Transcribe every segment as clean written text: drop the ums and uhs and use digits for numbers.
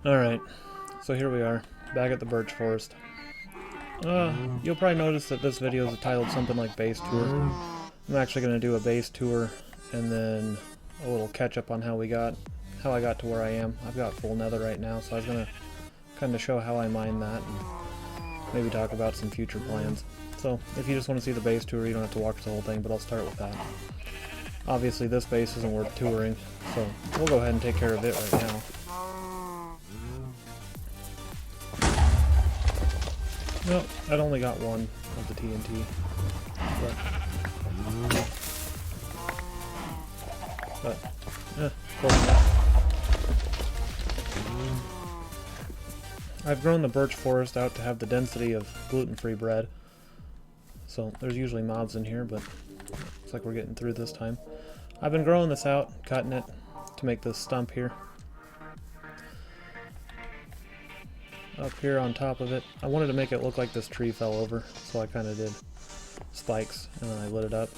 Alright, so here we are, back at the birch forest. You'll probably notice that this video is titled something like base tour. I'm actually going to do a base tour and then a little catch up on how I got to where I am. I've got full netherite now, so I was going to kind of show how I mine that and maybe talk about some future plans. So if you just want to see the base tour, you don't have to watch the whole thing, but I'll start with that. Obviously this base isn't worth touring, so we'll go ahead and take care of it right now. Nope, I'd only got one of the TNT. Close enough. I've grown the birch forest out to have the density of gluten-free bread. So there's usually mobs in here, but looks like we're getting through this time. I've been growing this out, cutting it to make this stump here. Up here on top of it, I wanted to make it look like this tree fell over, so I kind of did spikes, and then I lit it up,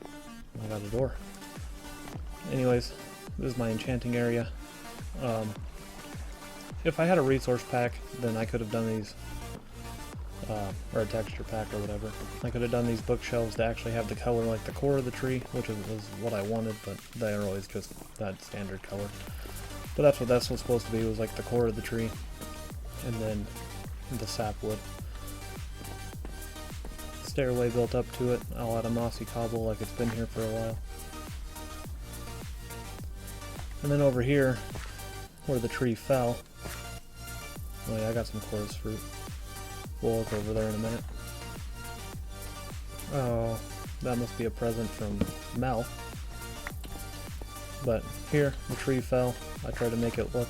and I got a door. Anyways, this is my enchanting area. If I had a resource pack, then I could have done these, or a texture pack or whatever. I could have done these bookshelves to actually have the color like the core of the tree, which was what I wanted, but they are always just that standard color. But that's what was supposed to be, was like the core of the tree. And then the sapwood. Stairway built up to it. I'll add a mossy cobble like it's been here for a while. And then over here, where the tree fell, oh yeah, I got some chorus fruit. We'll look over there in a minute. Oh, that must be a present from Mel. But here, the tree fell. I tried to make it look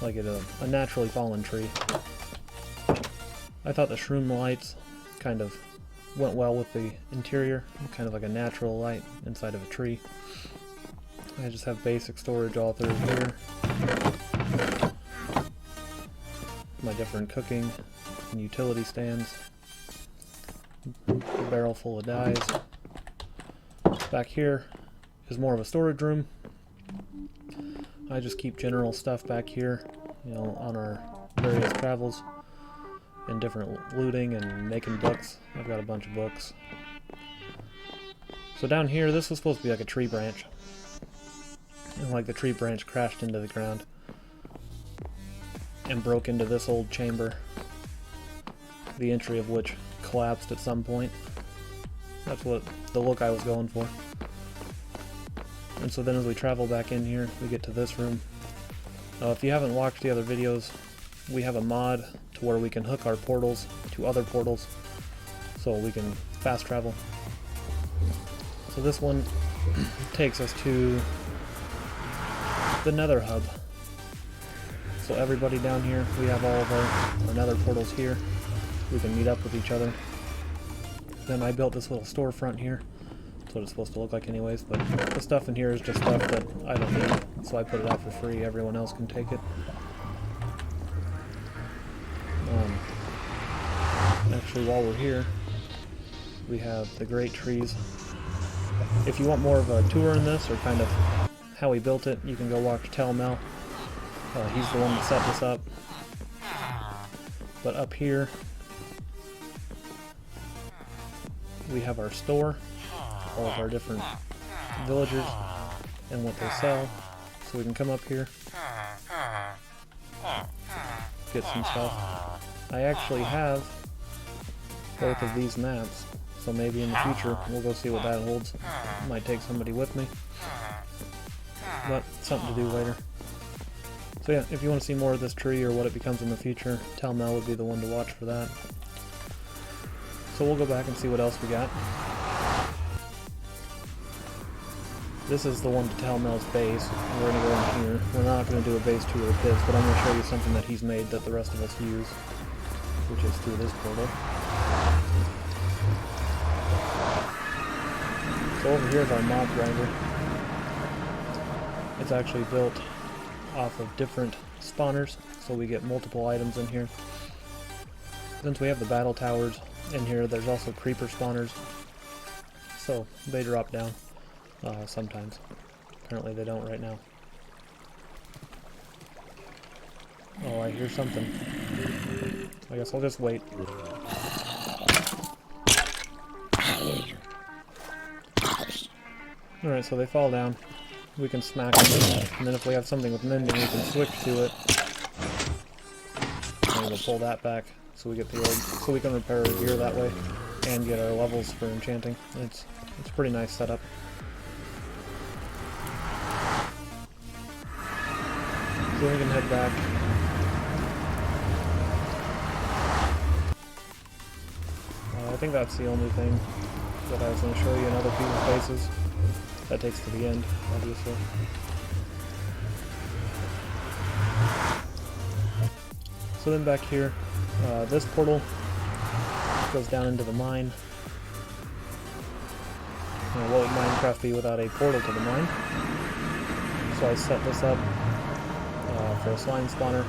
like a naturally fallen tree. I thought the shroom lights kind of went well with the interior, kind of like a natural light inside of a tree. I just have basic storage all through here. My different cooking and utility stands. A barrel full of dyes. Back here is more of a storage room. I just keep general stuff back here, you know, on our various travels and different looting and making books. I've got a bunch of books. So down here, this was supposed to be like a tree branch. And like the tree branch crashed into the ground and broke into this old chamber, the entry of which collapsed at some point. That's what the look I was going for. And so then as we travel back in here, we get to this room. If you haven't watched the other videos, we have a mod to where we can hook our portals to other portals so we can fast travel. So this one takes us to the Nether hub. So everybody down here, we have all of our Nether portals here. We can meet up with each other. Then I built this little storefront here. That's what it's supposed to look like anyways, but the stuff in here is just stuff that I don't need, so I put it out for free. Everyone else can take it. Actually, while we're here, we have the great trees. If you want more of a tour in this, or kind of how we built it, you can go watch Tell Mel. He's the one that set this up. But up here, we have our store. All of our different villagers and what they sell, so we can come up here, get some stuff. I actually have both of these maps, so maybe in the future we'll go see what that holds. Might take somebody with me, but something to do later. So yeah, if you want to see more of this tree or what it becomes in the future, Tell Mel would be the one to watch for that. So we'll go back and see what else we got. This is the one to Tell Mel's base. We're going to go in here. We're not going to do a base tour of his, but I'm going to show you something that he's made that the rest of us use, which is through this portal. So over here is our mob grinder. It's actually built off of different spawners, so we get multiple items in here. Since we have the battle towers in here, there's also creeper spawners. so they drop down sometimes. Apparently they don't right now. Oh, I hear something. I guess I'll just wait. Alright, so they fall down. We can smack them, and then if we have something with mending, we can switch to it. And we'll pull that back, so we get the old, so we can repair our gear that way, and get our levels for enchanting. It's a pretty nice setup. So we can head back. I think that's the only thing that I was going to show you in other people's places. That takes to the end, obviously. So then back here, this portal goes down into the mine. And what would Minecraft be without a portal to the mine? So I set this up for a slime spawner.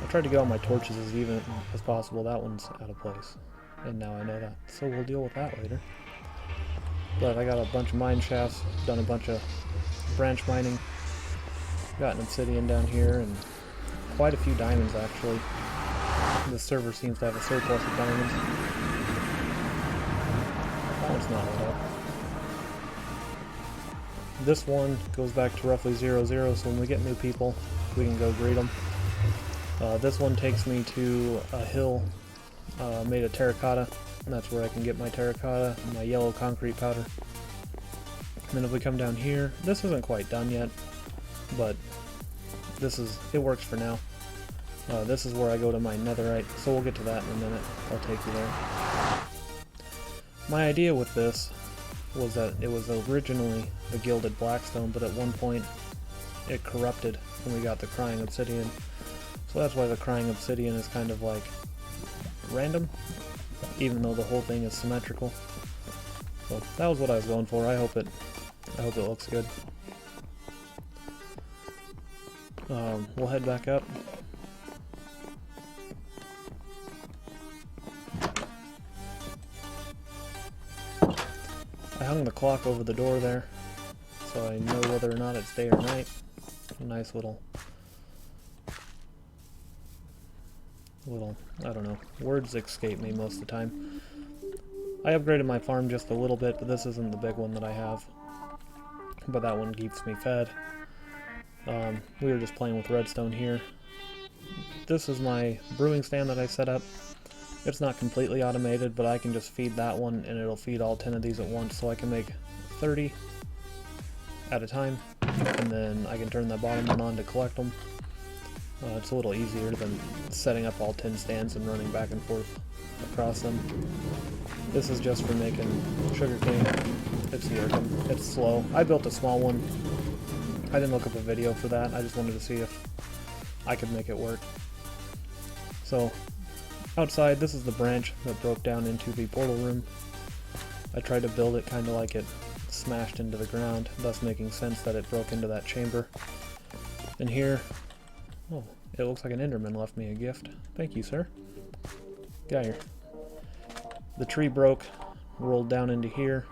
I tried to get all my torches as even as possible. That one's out of place. And now I know that. So we'll deal with that later. But I got a bunch of mine shafts, done a bunch of branch mining, got an obsidian down here, and quite a few diamonds actually. This server seems to have a surplus of diamonds. That one's not lit up. This one goes back to roughly 0-0, so when we get new people, we can go greet them. This one takes me to a hill made of terracotta. And that's where I can get my terracotta and my yellow concrete powder. And then if we come down here, this isn't quite done yet, but it works for now. This is where I go to my netherite, so we'll get to that in a minute. I'll take you there. My idea with this was that it was originally the gilded blackstone, but at one point it corrupted when we got the crying obsidian. So that's why the crying obsidian is kind of like random, even though the whole thing is symmetrical. So that was what I was going for. I hope it looks good. We'll head back up. I hung the clock over the door there, so I know whether or not it's day or night. A nice little, I don't know, words escape me most of the time. I upgraded my farm just a little bit, but this isn't the big one that I have. But that one keeps me fed. We were just playing with redstone here. This is my brewing stand that I set up. It's not completely automated, but I can just feed that one and it'll feed all 10 of these at once, so I can make 30 at a time, and then I can turn that bottom one on to collect them. It's a little easier than setting up all 10 stands and running back and forth across them. This is just for making sugarcane. It's slow. I built a small one. I didn't look up a video for that. I just wanted to see if I could make it work. So outside, this is the branch that broke down into the portal room. I tried to build it kind of like it smashed into the ground, thus making sense that it broke into that chamber. And here, oh, it looks like an Enderman left me a gift. Thank you, sir. Get out here. The tree broke, rolled down into here.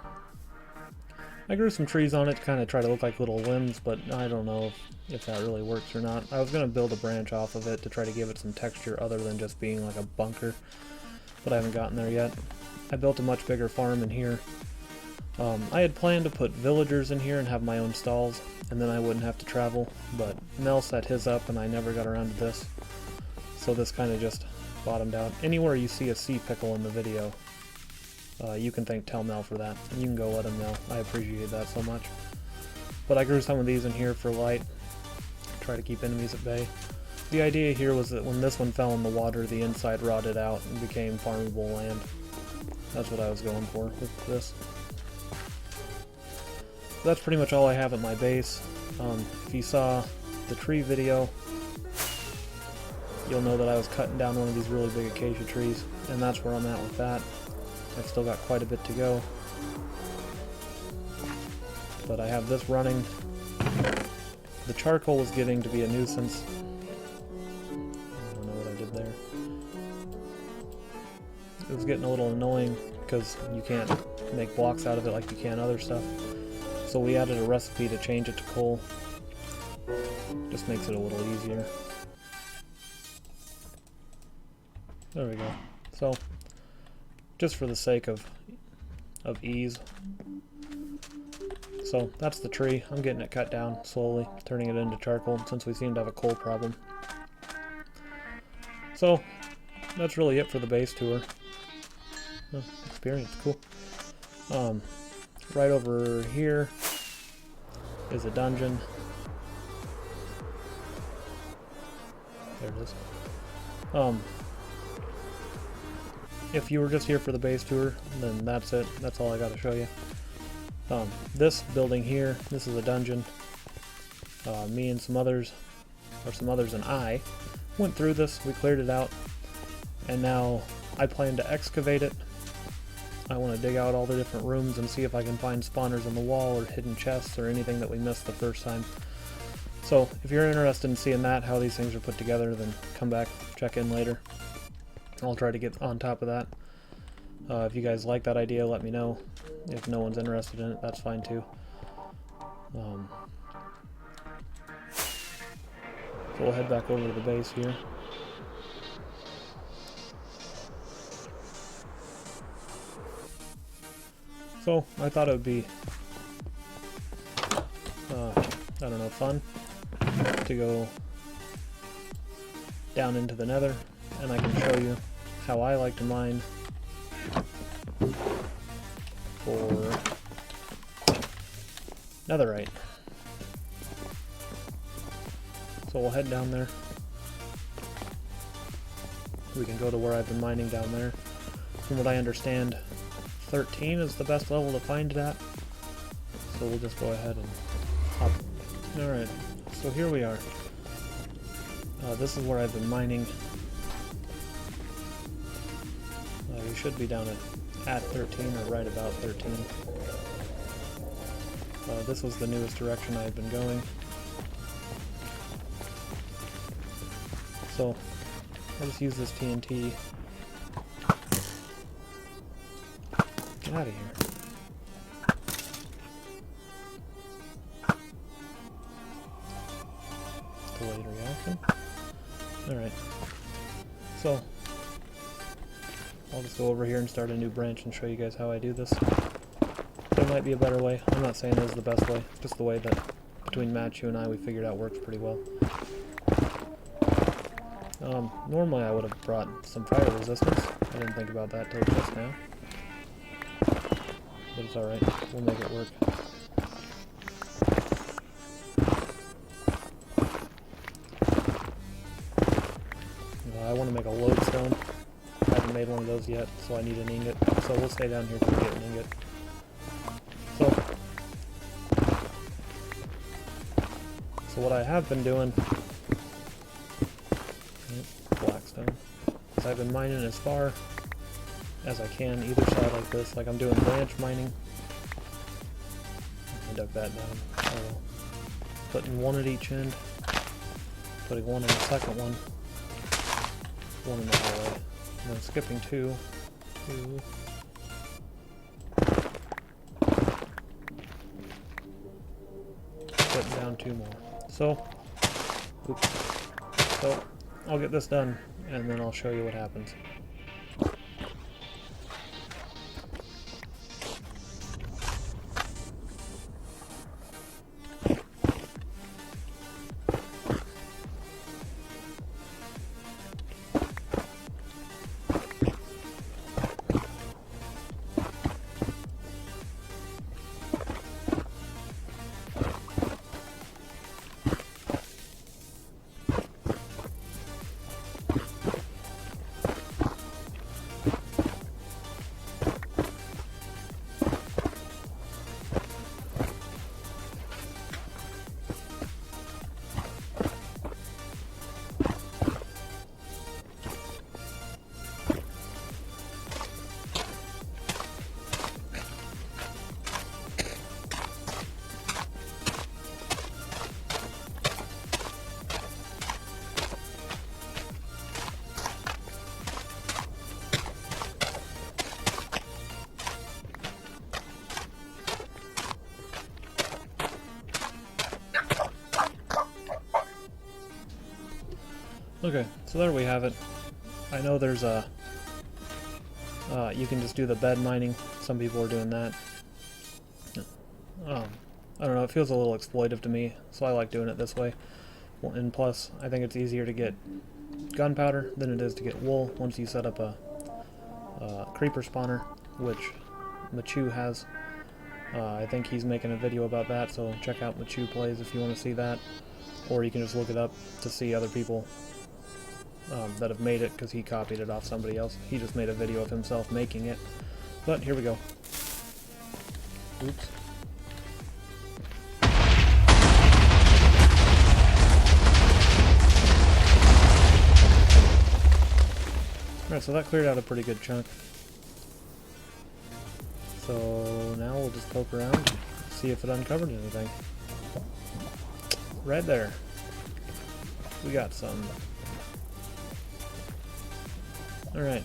I grew some trees on it to kind of try to look like little limbs, but I don't know if that really works or not. I was going to build a branch off of it to try to give it some texture other than just being like a bunker, but I haven't gotten there yet. I built a much bigger farm in here. I had planned to put villagers in here and have my own stalls, and then I wouldn't have to travel, but Mel set his up and I never got around to this. So this kind of just bottomed out. Anywhere you see a sea pickle in the video, you can tell Mel for that, and you can go let him know. I appreciate that so much. But I grew some of these in here for light, try to keep enemies at bay. The idea here was that when this one fell in the water, the inside rotted out and became farmable land. That's what I was going for with this. That's pretty much all I have at my base. If you saw the tree video, you'll know that I was cutting down one of these really big acacia trees, and that's where I'm at with that. I've still got quite a bit to go. But I have this running. The charcoal is getting to be a nuisance. I don't know what I did there. It was getting a little annoying because you can't make blocks out of it like you can other stuff. So we added a recipe to change it to coal. Just makes it a little easier. There we go. So, just for the sake of ease. So, that's the tree. I'm getting it cut down slowly, turning it into charcoal since we seem to have a coal problem. So, that's really it for the base tour. Oh, experience, cool. Right over here is a dungeon. There it is. If you were just here for the base tour, then that's it. That's all I got to show you. This building here, this is a dungeon. Me and some others and I went through this. We cleared it out, and now I plan to excavate it. I want to dig out all the different rooms and see if I can find spawners on the wall or hidden chests or anything that we missed the first time. So if you're interested in seeing that, how these things are put together, then come back, check in later. I'll try to get on top of that. If you guys like that idea, let me know. If no one's interested in it, that's fine too. So we'll head back over to the base here. So I thought it would be, I don't know, fun to go down into the Nether, and I can show you how I like to mine for Netherite. So we'll head down there. We can go to where I've been mining down there. From what I understand, 13 is the best level to find it at. So we'll just go ahead and hop. Alright, so here we are. This is where I've been mining. You should be down at 13 or right about 13. This was the newest direction I've been going. So I'll just use this TNT. Get out of here. Delayed reaction. Alright. So I'll just go over here and start a new branch and show you guys how I do this. There might be a better way. I'm not saying this is the best way. It's just the way that between Matt, you and I, we figured out works pretty well. Normally I would have brought some fire resistance. I didn't think about that till just now. But it's alright. We'll make it work. I want to make a lodestone. I haven't made one of those yet, so I need an ingot. So we'll stay down here till we get an ingot. So what I have been doing, blackstone, is I've been mining as far as I can either side like this, like I'm doing branch mining. I dug that down. Oh, putting one at each end, putting one in the second one, one in the hallway, and then skipping two, putting down two more. So I'll get this done and then I'll show you what happens. Okay, so there we have it. I know there's a... you can just do the bed mining. Some people are doing that. I don't know, it feels a little exploitive to me, so I like doing it this way. Well, and plus, I think it's easier to get gunpowder than it is to get wool once you set up a creeper spawner, which Machu has. I think he's making a video about that, so check out Machu Plays if you want to see that. Or you can just look it up to see other people that have made it, because he copied it off somebody else. He just made a video of himself making it. But here we go. Oops. Alright, so that cleared out a pretty good chunk. So now we'll just poke around and see if it uncovered anything. Right there. We got some. Alright.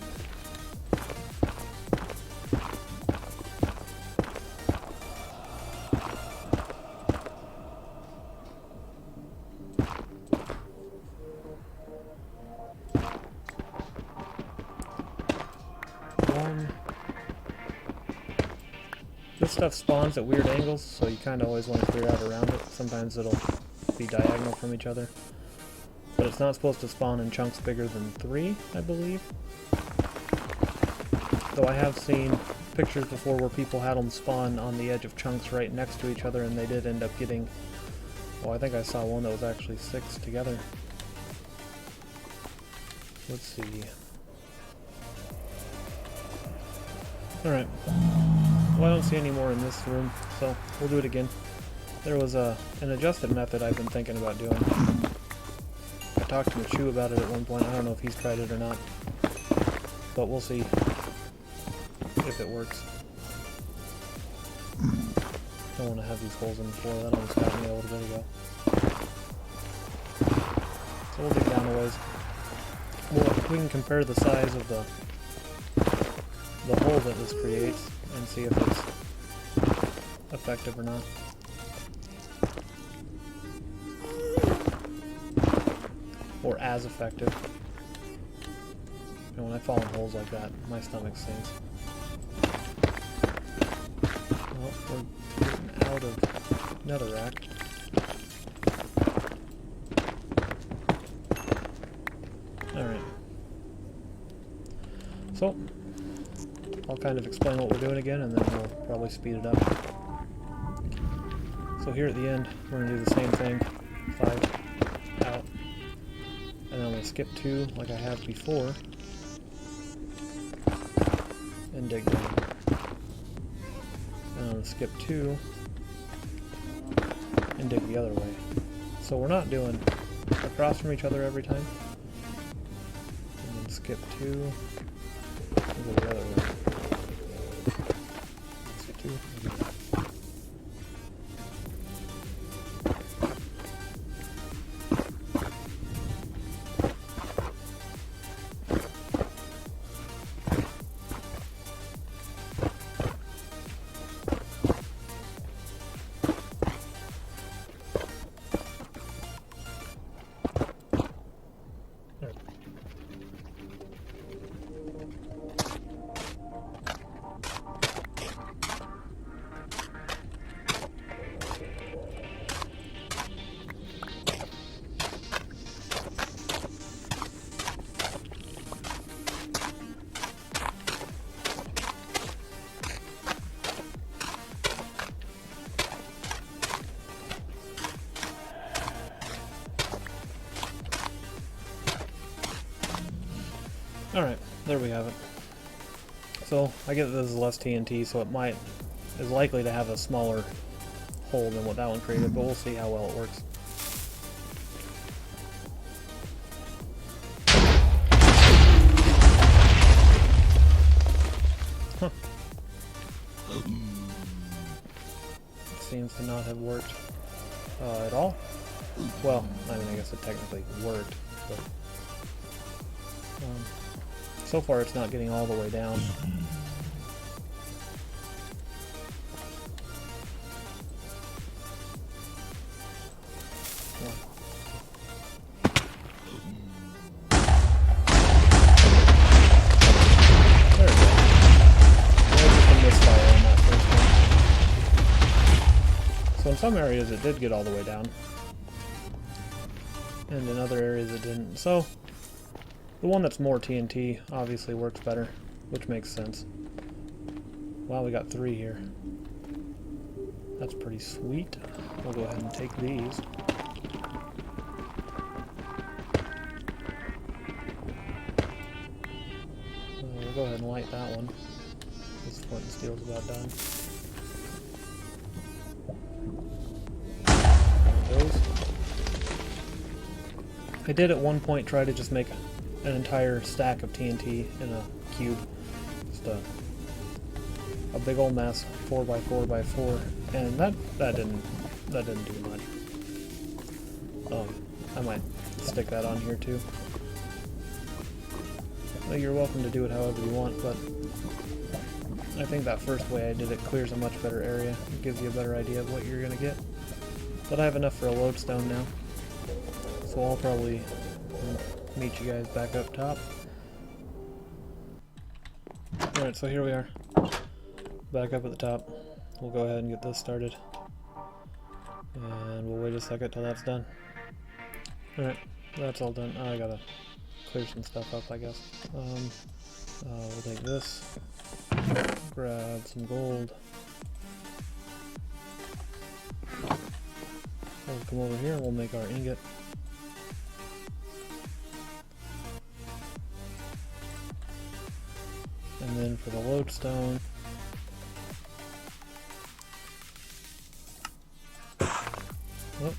This stuff spawns at weird angles, so you kind of always want to clear out around it. Sometimes it'll be diagonal from each other. But it's not supposed to spawn in chunks bigger than 3, I believe. Though I have seen pictures before where people had them spawn on the edge of chunks right next to each other, and they did end up getting... Oh, I think I saw one that was actually 6 together. Let's see. Alright. Well, I don't see any more in this room, so we'll do it again. There was an adjusted method I've been thinking about doing. I talked to Machu about it at one point. I don't know if he's tried it or not, but we'll see if it works. Don't want to have these holes in the floor. That almost got me a little bit ago. So we'll dig down a ways. We can compare the size of the hole that this creates and see if it's effective or not. Or as effective. And when I fall in holes like that, my stomach sinks. Well, we're getting out of Netherite. Alright. So, I'll kind of explain what we're doing again, and then we'll probably speed it up. So here at the end, we're going to do the same thing. 5 out. And then I'm going to skip 2 like I have before. And dig down. And I'm going to skip 2 and dig the other way. So we're not doing across from each other every time. And then skip 2 and go the other way. Skip 2 and go. Alright, there we have it. So, I get that this is less TNT, so it is likely to have a smaller hole than what that one created, but we'll see how well it works. Huh. It seems to not have worked at all. Well, I mean, I guess it technically worked, but... so far it's not getting all the way down. So in some areas it did get all the way down, and in other areas it didn't. So the one that's more TNT obviously works better, which makes sense. Wow, we got 3 here. That's pretty sweet. We'll go ahead and take these. We'll go ahead and light that one. This flint and steel's about done. There it goes. I did at one point try to just make an entire stack of TNT in a cube. Just a big old mess, 4x4x4, and that didn't do much. I might stick that on here too. Well, you're welcome to do it however you want, but I think that first way I did it clears a much better area. It gives you a better idea of what you're gonna get. But I have enough for a lodestone now, so I'll probably meet you guys back up top. Alright, so here we are. Back up at the top. We'll go ahead and get this started. And we'll wait a second till that's done. Alright, that's all done. I gotta clear some stuff up, I guess. We'll take this. Grab some gold. We'll come over here and we'll make our ingot. And then for the lodestone, whoop.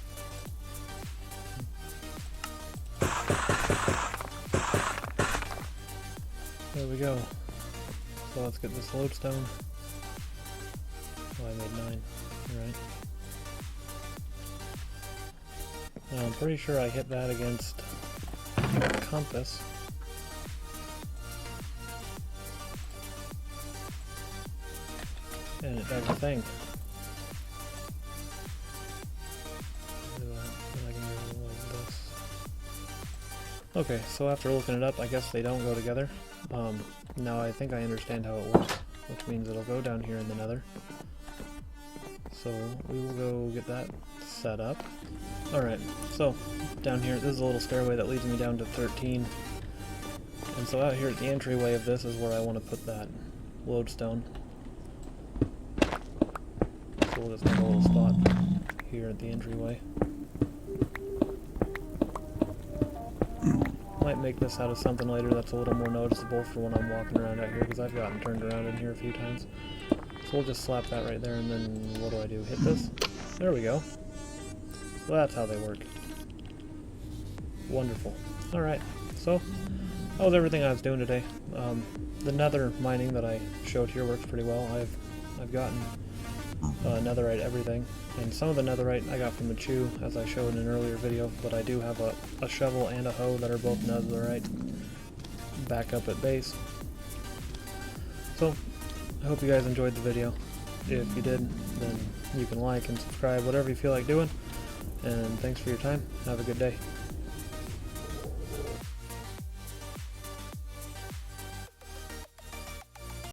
There we go. So let's get this lodestone. Oh, I made 9. Alright. Now I'm pretty sure I hit that against the compass. And it does a thing. Do that, and I can go like this. Okay, so after looking it up, I guess they don't go together. Now I think I understand how it works, which means it'll go down here in the nether. So we will go get that set up. Alright, so down here, this is a little stairway that leads me down to 13. And so out here at the entryway of this is where I want to put that lodestone. So we'll just make a little spot here at the entryway. Might make this out of something later that's a little more noticeable for when I'm walking around out here, because I've gotten turned around in here a few times. So we'll just slap that right there, and then what do? Hit this? There we go. So that's how they work. Wonderful. Alright, so that was everything I was doing today. The nether mining that I showed here works pretty well. I've gotten netherite everything, and some of the netherite I got from the chew, as I showed in an earlier video, but I do have a shovel and a hoe that are both netherite back up at base. So I hope you guys enjoyed the video. If you did, then you can like and subscribe, whatever you feel like doing, and thanks for your time. Have a good day.